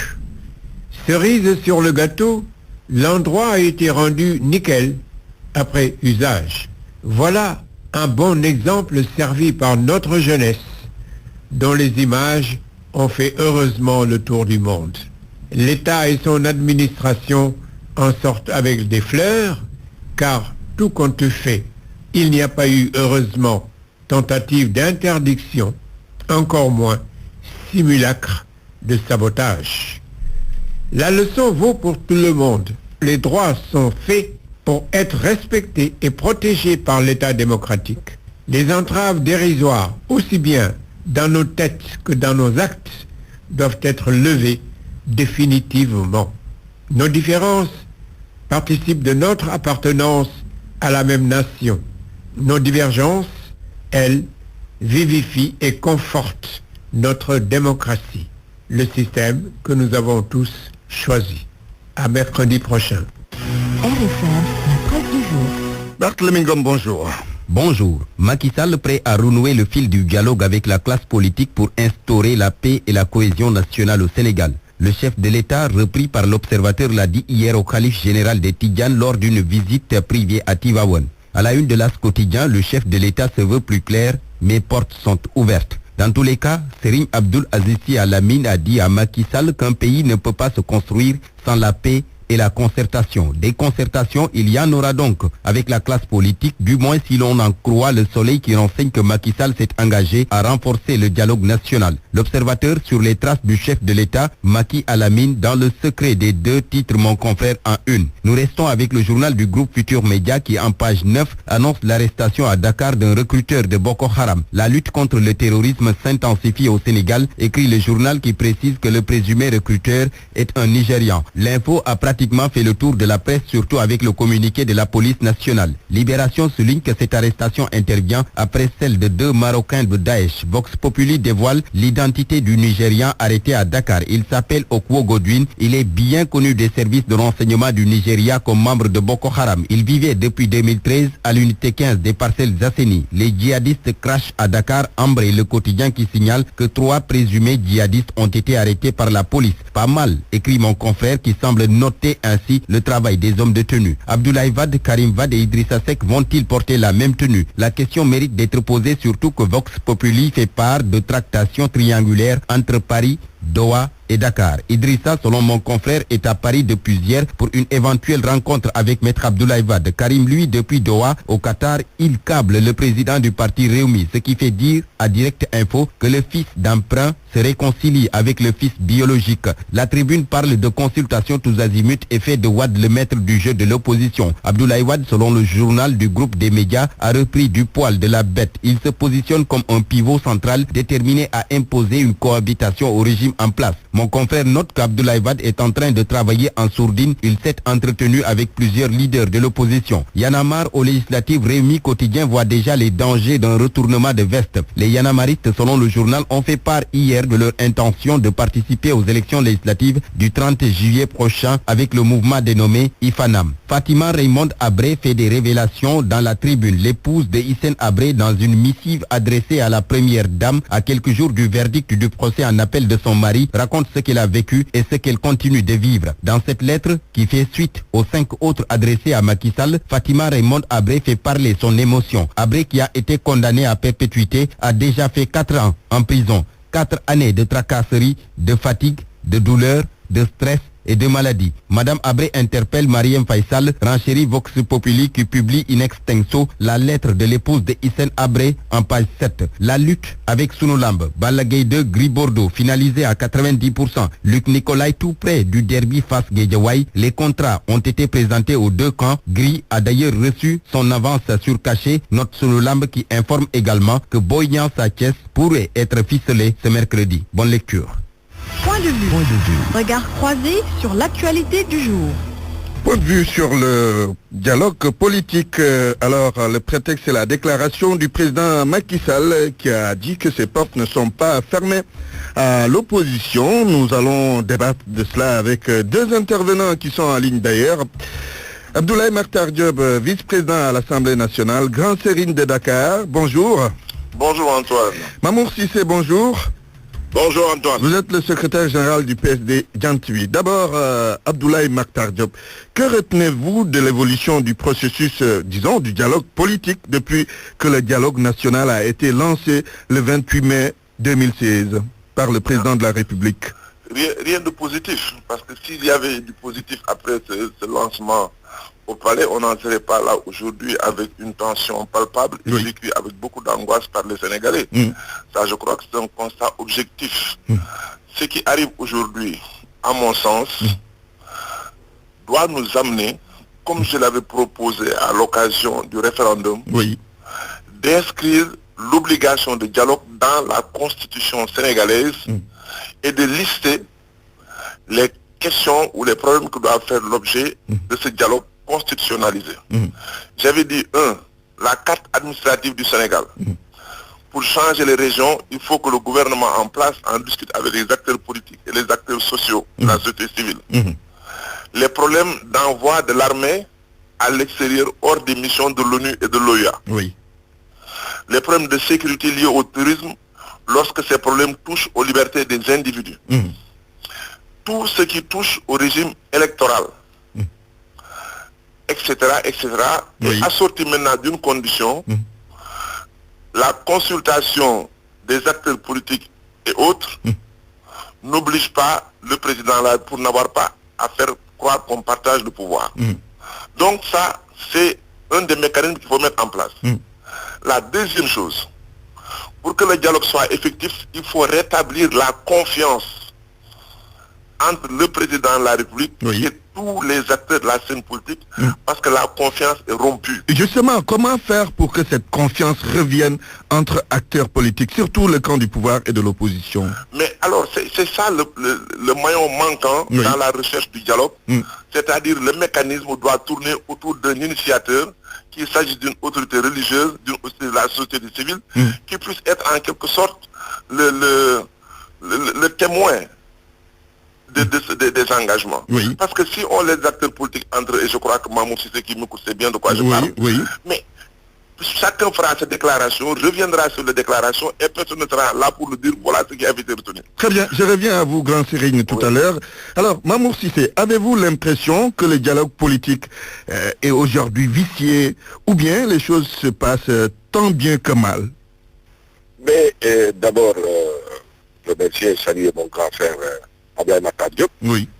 S21: Cerise sur le gâteau, l'endroit a été rendu nickel après usage. Voilà un bon exemple servi par notre jeunesse, dont les images ont fait heureusement le tour du monde. L'État et son administration en sortent avec des fleurs, car tout compte fait, il n'y a pas eu heureusement tentative d'interdiction, encore moins simulacre de sabotage. La leçon vaut pour tout le monde. Les droits sont faits pour être respectés et protégés par l'État démocratique. Les entraves dérisoires, aussi bien dans nos têtes que dans nos actes, doivent être levées définitivement. Nos différences participent de notre appartenance à la même nation. Nos divergences, elles, vivifient et confortent notre démocratie, le système que nous avons tous choisi. À mercredi prochain.
S20: RFM, la presse du jour.
S1: Barthélémy Ngom, bonjour.
S22: Bonjour. Macky Sall prêt à renouer le fil du dialogue avec la classe politique pour instaurer la paix et la cohésion nationale au Sénégal. Le chef de l'État, repris par l'Observateur, l'a dit hier au calife général des Tidjanes lors d'une visite privée à Tivaouane. À la une de l'As quotidien, le chef de l'État se veut plus clair, mais portes sont ouvertes. Dans tous les cas, Serigne Abdoul Aziz Sy Al Amine a dit à Macky Sall qu'un pays ne peut pas se construire sans la paix et la concertation. Des concertations, il y en aura donc avec la classe politique, du moins si l'on en croit Le Soleil qui renseigne que Macky Sall s'est engagé à renforcer le dialogue national. L'Observateur sur les traces du chef de l'État, Macky à la mine, dans le secret des 2 titres, mon confrère en une. Nous restons avec le journal du groupe Futur Média qui, en page 9, annonce l'arrestation à Dakar d'un recruteur de Boko Haram. La lutte contre le terrorisme s'intensifie au Sénégal, écrit le journal qui précise que le présumé recruteur est un Nigérian. L'info a pratiquement fait le tour de la presse, surtout avec le communiqué de la police nationale. Libération souligne que cette arrestation intervient après celle de 2 Marocains de Daesh. Vox Populi dévoile l'identité du Nigérian arrêté à Dakar. Il s'appelle Okwo Godwin. Il est bien connu des services de renseignement du Nigeria comme membre de Boko Haram. Il vivait depuis 2013 à l'unité 15 des Parcelles Assainies. Les djihadistes crachent à Dakar. Ambre est le quotidien qui signale que 3 présumés djihadistes ont été arrêtés par la police. Pas mal, écrit mon confrère qui semble noter ainsi le travail des hommes de tenue. Abdoulaye Wade, Karim Wade et Idrissa Seck vont-ils porter la même tenue? La question mérite d'être posée, surtout que Vox Populi fait part de tractations triangulaires entre Paris, Doha et Dakar. Idrissa, selon mon confrère, est à Paris depuis hier pour une éventuelle rencontre avec Maître Abdoulaye Wade. Karim, lui, depuis Doha, au Qatar, il câble le président du parti Rewmi, ce qui fait dire à Direct Info que le fils d'emprunt se réconcilie avec le fils biologique. La Tribune parle de consultation tous azimuts et fait de Wade le maître du jeu de l'opposition. Abdoulaye Wade, selon le journal du groupe des médias, a repris du poil de la bête. Il se positionne comme un pivot central déterminé à imposer une cohabitation au régime en place. Mon confrère note qu'Abdoulaye Wade est en train de travailler en sourdine. Il s'est entretenu avec plusieurs leaders de l'opposition. Y'en a marre aux législatives. Rewmi Quotidien voit déjà les dangers d'un retournement de veste. Les Yanamaristes, selon le journal, ont fait part hier de leur intention de participer aux élections législatives du 30 juillet prochain avec le mouvement dénommé IFANAM. Fatima Raymond Abré fait des révélations dans la Tribune. L'épouse de Hissène Abré, dans une missive adressée à la première dame à quelques jours du verdict du procès en appel de son mari, raconte ce qu'elle a vécu et ce qu'elle continue de vivre. Dans cette lettre, qui fait suite aux 5 autres adressées à Macky Sall, Fatima Raymond Abré fait parler son émotion. Abré, qui a été condamné à perpétuité, a déjà fait 4 ans en prison. 4 années de tracasserie, de fatigue, de douleur, de stress et de maladie. Madame Abré interpelle Mariam Faisal, renchérit Vox Populi qui publie in extenso la lettre de l'épouse de Hissène Abré en page 7. La lutte avec Sunulamb, Balla Gaye 2, Gris Bordeaux, finalisée à 90%. Luc Nicolaï tout près du derby face Guédiawaye. Les contrats ont été présentés aux 2 camps. Gris a d'ailleurs reçu son avance sur cachet. Note Sunulamb qui informe également que Boy Niang Sa Thiès pourrait être ficelé ce mercredi. Bonne lecture.
S20: Point de vue. Regard croisé sur l'actualité du jour.
S1: Point de vue sur le dialogue politique. Alors, le prétexte, c'est la déclaration du président Macky Sall qui a dit que ses portes ne sont pas fermées à l'opposition. Nous allons débattre de cela avec 2 intervenants qui sont en ligne d'ailleurs. Abdoulaye Makhtar Diop, vice-président à l'Assemblée nationale, Grand Sérine de Dakar. Bonjour.
S16: Bonjour Antoine.
S1: Mamour Cissé, bonjour.
S16: Bonjour Antoine.
S1: Vous êtes le secrétaire général du PSD Djantui. D'abord, Abdoulaye Makhtar Diop, que retenez-vous de l'évolution du processus, disons, du dialogue politique depuis que le dialogue national a été lancé le 28 mai 2016 par le président de la République?
S16: Rien de positif, parce que s'il y avait du positif après ce lancement au palais, on n'en serait pas là aujourd'hui avec une tension palpable et vécue avec beaucoup d'angoisse par les Sénégalais. Ça, je crois que c'est un constat objectif. Ce qui arrive aujourd'hui, à mon sens, doit nous amener, comme je l'avais proposé à l'occasion du référendum, d'inscrire l'obligation de dialogue dans la constitution sénégalaise et de lister les questions ou les problèmes qui doivent faire l'objet de ce dialogue constitutionnalisé. J'avais dit, la carte administrative du Sénégal. Pour changer les régions, il faut que le gouvernement en place en discute avec les acteurs politiques et les acteurs sociaux, la société civile. Les problèmes d'envoi de l'armée à l'extérieur hors des missions de l'ONU et de l'OIA. Les problèmes de sécurité liés au tourisme lorsque ces problèmes touchent aux libertés des individus. Tout ce qui touche au régime électoral, etc., etc., est assorti maintenant d'une condition, la consultation des acteurs politiques et autres n'oblige pas le président là pour n'avoir pas à faire
S4: croire qu'on partage le pouvoir. Donc ça, c'est un des mécanismes qu'il faut mettre en place. La deuxième chose, pour que le dialogue soit effectif, il faut rétablir la confiance entre le président de la République et tous les acteurs de la scène politique, parce que la confiance est rompue.
S1: Et justement, comment faire pour que cette confiance revienne entre acteurs politiques, surtout le camp du pouvoir et de l'opposition?
S4: Mais alors, c'est ça le maillon manquant dans la recherche du dialogue, c'est-à-dire le mécanisme doit tourner autour d'un initiateur, qu'il s'agisse d'une autorité religieuse, d'une autorité de la société civile, qui puisse être en quelque sorte le témoin des engagements. Parce que si on les acteurs politiques entre eux, et je crois que Mamour Cissé qui me sait bien de quoi je parle, mais chacun fera sa déclaration, reviendra sur les déclarations et personne ne sera là pour le dire voilà ce qui a été retenu.
S1: Très bien, je reviens à vous, Grand Serigne, tout à l'heure. Alors, Mamour Cissé, avez-vous l'impression que le dialogue politique est aujourd'hui vicié ou bien les choses se passent tant bien que mal?
S7: Mais d'abord, je remercie et saluer mon grand frère Abdoulaye Makhtar Diop.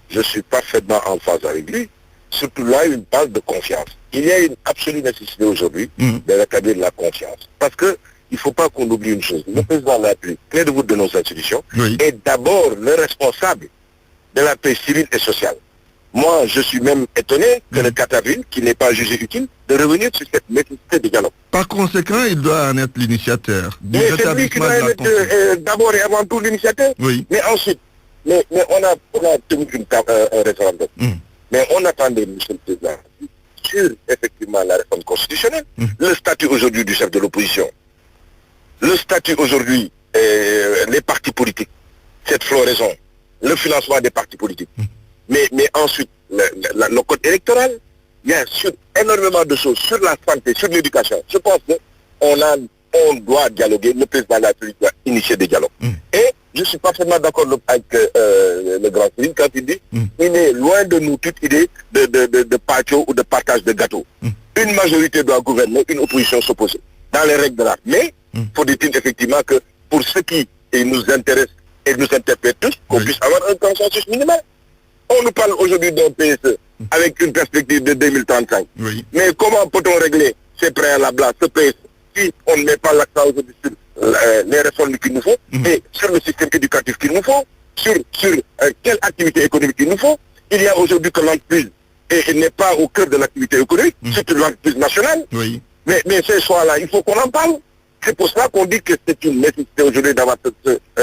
S7: Je suis parfaitement en phase avec lui. Surtout là, il parle de confiance. Il y a une absolue nécessité aujourd'hui de rétablir la confiance. Parce que il ne faut pas qu'on oublie une chose. Le président de la République, clé de voûte de nos institutions, est d'abord le responsable de la paix civile et sociale. Moi, je suis même étonné que le 4 avril, qui n'est pas jugé utile, de revenir sur cette nécessité de dialogue.
S1: Par conséquent, il doit en être l'initiateur.
S7: Mais c'est lui qui doit être d'abord et avant tout l'initiateur. Mais ensuite, mais on a tenu un référendum. Mais on attendait, monsieur le président, sur effectivement la réforme constitutionnelle, le statut aujourd'hui du chef de l'opposition, le statut aujourd'hui, les partis politiques, cette floraison, le financement des partis politiques. Mais ensuite, le code électoral, il y a énormément de choses sur la santé, sur l'éducation. Je pense qu'on doit dialoguer, le président de la République doit initier des dialogues. Et je suis parfaitement d'accord avec le grand Céline quand il dit il est loin de nous toute idée de patio ou de partage de gâteaux. Une majorité doit gouverner, une opposition s'opposer, dans les règles de l'art. Mais faut-il effectivement que pour ce qui nous intéresse et nous interpelle tous, qu'on puisse avoir un consensus minimal. On nous parle aujourd'hui d'un PSE avec une perspective de 2035. Mais comment peut-on régler ces préalables-là, ce PSE, si on ne met pas l'accent aujourd'hui sur les réformes qu'il nous faut, et sur le système éducatif qu'il nous faut, sur quelle activité économique il nous faut? Il y a aujourd'hui que l'entreprise n'est pas au cœur de l'activité économique, c'est l'entreprise nationale. Mais ces choix-là, il faut qu'on en parle. C'est pour cela qu'on dit que c'est une nécessité aujourd'hui d'avoir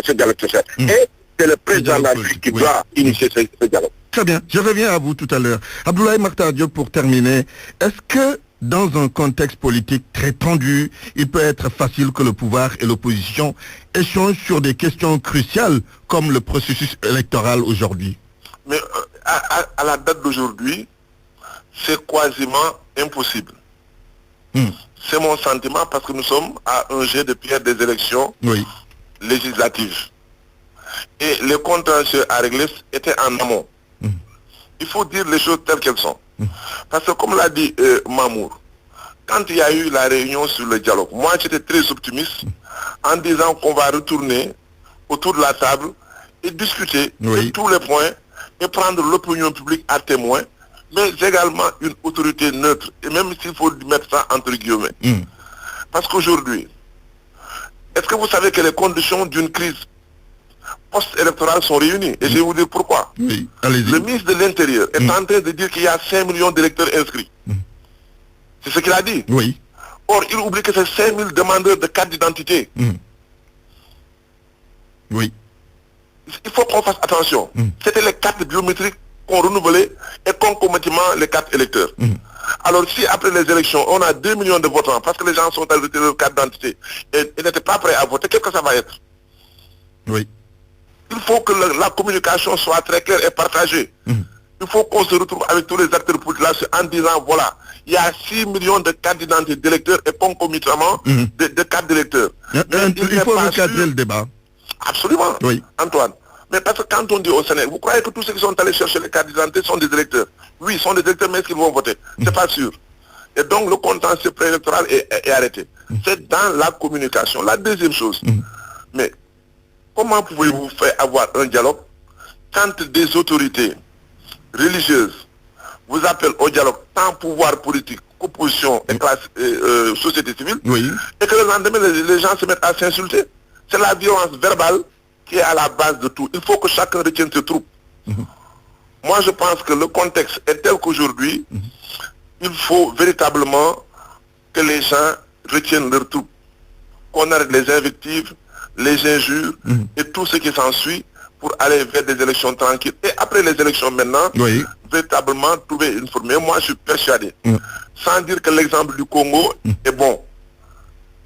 S7: ce dialogue social. Et c'est le président de la République qui doit initier ce dialogue.
S1: Très bien, je reviens à vous tout à l'heure. Abdoulaye Makhtar Diop, pour terminer, est-ce que dans un contexte politique très tendu, il peut être facile que le pouvoir et l'opposition échangent sur des questions cruciales comme le processus électoral aujourd'hui?
S4: Mais à la date d'aujourd'hui, c'est quasiment impossible. C'est mon sentiment parce que nous sommes à un jet de pierre des élections législatives. Et les contentieux à régler étaient en amont. Il faut dire les choses telles qu'elles sont. Parce que comme l'a dit Mamour, quand il y a eu la réunion sur le dialogue, moi j'étais très optimiste en disant qu'on va retourner autour de la table et discuter de tous les points et prendre l'opinion publique à témoin, mais également une autorité neutre, et même s'il faut mettre ça entre guillemets. Parce qu'aujourd'hui, est-ce que vous savez que les conditions d'une crise post-électorale sont réunies? Et je vais vous dire pourquoi. Le ministre de l'Intérieur est en train de dire qu'il y a 5 millions d'électeurs inscrits. C'est ce qu'il a dit. Or, il oublie que c'est 5 000 demandeurs de carte d'identité. Il faut qu'on fasse attention. C'était les cartes biométriques qu'on renouvelait et concomitamment les cartes électeurs. Alors si après les élections, on a 2 millions de votants parce que les gens sont allés retirer leur carte d'identité et n'étaient pas prêts à voter, qu'est-ce que ça va être? Il faut que la communication soit très claire et partagée. Il faut qu'on se retrouve avec tous les acteurs politiques là en disant, voilà, il y a 6 millions de cartes d'identité d'électeurs et concomitamment de cartes d'électeurs.
S1: Il faut recadrer le débat.
S4: Absolument, Antoine. Mais parce que quand on dit au Sénégal, vous croyez que tous ceux qui sont allés chercher les cartes d'identité sont des électeurs? Oui, ils sont des électeurs, mais est-ce qu'ils vont voter? C'est pas sûr. Et donc le contentieux préélectoral est arrêté. C'est dans la communication. La deuxième chose, mais comment pouvez-vous faire avoir un dialogue quand des autorités religieuses, vous appelle au dialogue tant pouvoir politique qu'opposition et classe société civile, et que le lendemain les gens se mettent à s'insulter. C'est la violence verbale qui est à la base de tout. Il faut que chacun retienne ses troupes. Moi je pense que le contexte est tel qu'aujourd'hui, il faut véritablement que les gens retiennent leurs troupes, qu'on arrête les invectives, les injures et tout ce qui s'ensuit pour aller vers des élections tranquilles. Et après les élections maintenant, véritablement trouver une formule. Moi je suis persuadé, sans dire que l'exemple du Congo est bon.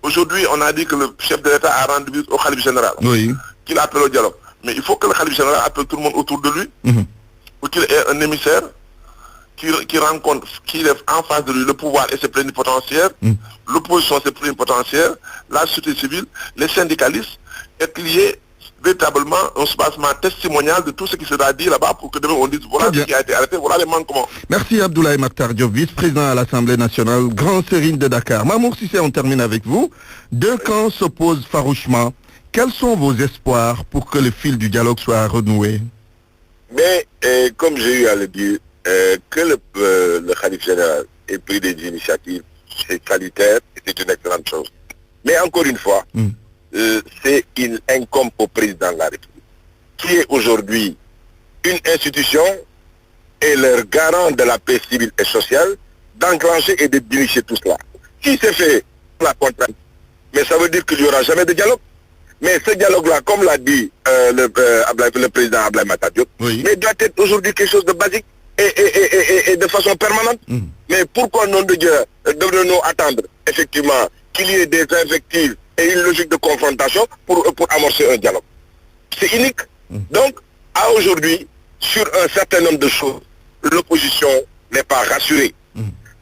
S4: Aujourd'hui on a dit que le chef de l'État a rendu visite au Khalife général, qu'il appelle au dialogue. Mais il faut que le Khalife général appelle tout le monde autour de lui, pour qu'il ait un émissaire qui rencontre, qui lève en face de lui le pouvoir et ses plénipotentiaires, l'opposition ses plénipotentiaires, la société civile, les syndicalistes, et qu'il y ait véritablement un soubassement testimonial de tout ce qui sera dit là-bas pour que demain on dise voilà ce qui a été arrêté, voilà les manquements.
S1: Merci Abdoulaye Makhtar Diop, vice-président à l'Assemblée nationale, grand sérine de Dakar. Mamour Cissé, on termine avec vous. Deux camps s'opposent farouchement. Quels sont vos espoirs pour que le fil du dialogue soit renoué?
S4: Mais comme j'ai eu à le dire, que le Khalife général ait pris des initiatives, c'est salutaire et c'est une excellente chose. Mais encore une fois, il incombe au président de la République, qui est aujourd'hui une institution et leur garant de la paix civile et sociale, d'enclencher et de diriger tout cela. Si c'est fait la contrainte, mais ça veut dire qu'il n'y aura jamais de dialogue. Mais ce dialogue-là, comme l'a dit le président Abdoulaye Makhtar Diop, mais doit être aujourd'hui quelque chose de basique et de façon permanente. Mais pourquoi, nom de Dieu, devons-nous attendre effectivement qu'il y ait des invectives et une logique de confrontation pour amorcer un dialogue? C'est unique. Donc, à aujourd'hui, sur un certain nombre de choses, l'opposition n'est pas rassurée.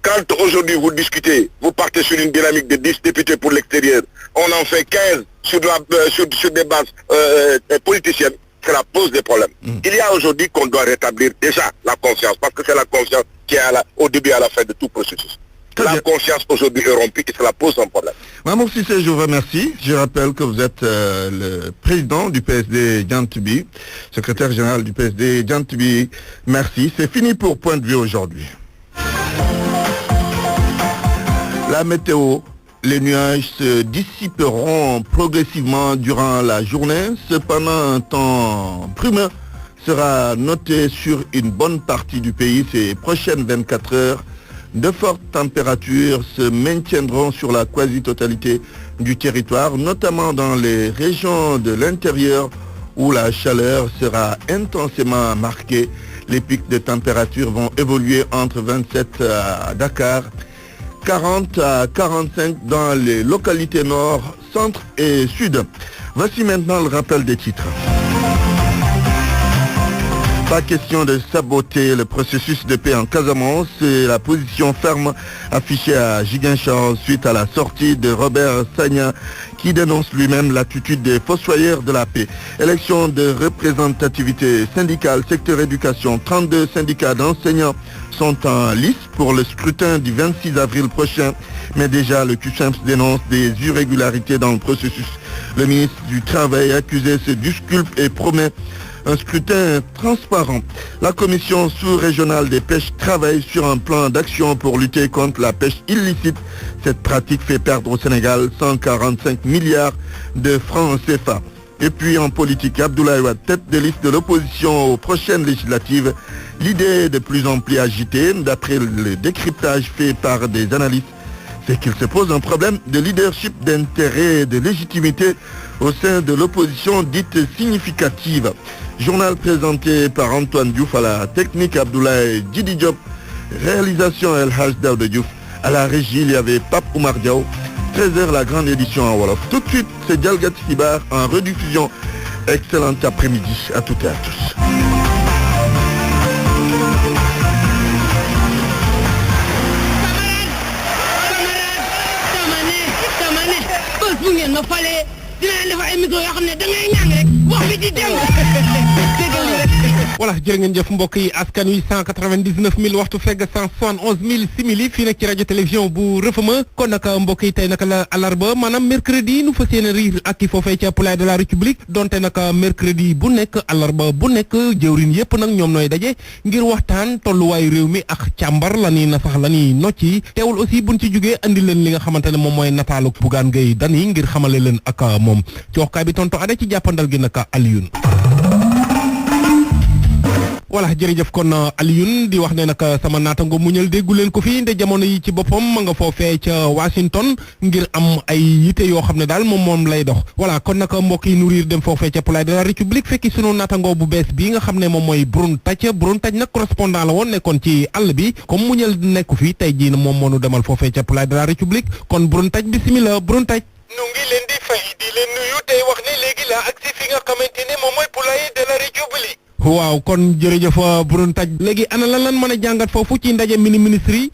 S4: Quand aujourd'hui vous discutez, vous partez sur une dynamique de 10 députés pour l'extérieur, on en fait 15 sur des bases politiciennes, cela pose des problèmes. Il y a aujourd'hui qu'on doit rétablir déjà la confiance, parce que c'est la confiance qui est au début et à la fin de tout processus. La confiance aujourd'hui est rompue et cela pose un problème.
S1: Mamour Cissé, je vous remercie. Je rappelle que vous êtes le président du PSD Djantoubi, secrétaire général du PSD Djantoubi. Merci. C'est fini pour Point de vue aujourd'hui. La météo, les nuages se dissiperont progressivement durant la journée. Cependant, un temps brumeux sera noté sur une bonne partie du pays ces prochaines 24 heures. De fortes températures se maintiendront sur la quasi-totalité du territoire, notamment dans les régions de l'intérieur où la chaleur sera intensément marquée. Les pics de température vont évoluer entre 27 à Dakar, 40 à 45 dans les localités nord, centre et sud. Voici maintenant le rappel des titres. Pas question de saboter le processus de paix en Casamance. C'est la position ferme affichée à Ziguinchor suite à la sortie de Robert Sagna qui dénonce lui-même l'attitude des fossoyeurs de la paix. Élection de représentativité syndicale, secteur éducation, 32 syndicats d'enseignants sont en lice pour le scrutin du 26 avril prochain. Mais déjà, le QSEMS dénonce des irrégularités dans le processus. Le ministre du Travail accusé se disculpe et promet un scrutin transparent. La commission sous-régionale des pêches travaille sur un plan d'action pour lutter contre la pêche illicite. Cette pratique fait perdre au Sénégal 145 milliards de francs CFA. Et puis en politique, Abdoulaye Wade, tête de liste de l'opposition aux prochaines législatives. L'idée est de plus en plus agitée, d'après le décryptage fait par des analystes, c'est qu'il se pose un problème de leadership, d'intérêt et de légitimité au sein de l'opposition dite significative. Journal présenté par Antoine Diouf, à la technique Abdoulaye Djidi Diop, réalisation El Haj Daouda Diouf, à la régie il y avait Pape Oumar Diaw, 13h la grande édition en Wolof. Tout de suite c'est Dialgat Sibar en rediffusion. Excellent après-midi à toutes et à tous.
S5: ma fale dinaa defar émission yoo xam ne da ngay ñaan rek wax bi di dem déggal rek
S3: voilà jërë ngeen jëf mbokk yi askan wi 199 000 waxtu fegg 171 000 simili fii nag ci rajo télévision bu Rëfëma kon nag mbokk yi tey nag la alarba maanaam mercredi nu fas yéene riir ak ki foofee ca Palais de la République donte nag mercredi bu nekk alarba bu nekk jëwrin yépp nag ñoom nooy daje ngir waxtaan tolluwaayu réew mi ak càmbar la ñuy nasax la ñuy nocci teewul aussi buñ ci jógee andi leen li nga xamante ne moom mooy nataalu Bougane Gueye Dany ngir xamale leen ak moom ci waxkaay bi tonto ade ci jàppandal gi nag Alioune voilà jërëjëf kon Alioune di wax ne nag sama naatango muñal déggu leen ko fii nde jamono yi ci boppam ma nga foofee ca Washington ngir am ay yite yoo xam ne daal moom lay dox voilà kon nag mbokk yi nourrir dem foofee ca Palais de la République fekki sunu naatango bu bees bi nga xam ne moom mooy Brun Taj nag correspondant la woon nekkoon ci àll bi comme muñal nekku fii tey jii moom moo nu demal foofee ca Palais de la République kon Brun Taj bismillah Brun Taj nu ngi leen di fay di leen nuyu tey wax ne léegi la ak si fi nga xamante ne moom mooy Palais de la République waaw kon jërëjëf Brun Taj léegi ana lan mën a jàngat foofu ci ndaje ministre yi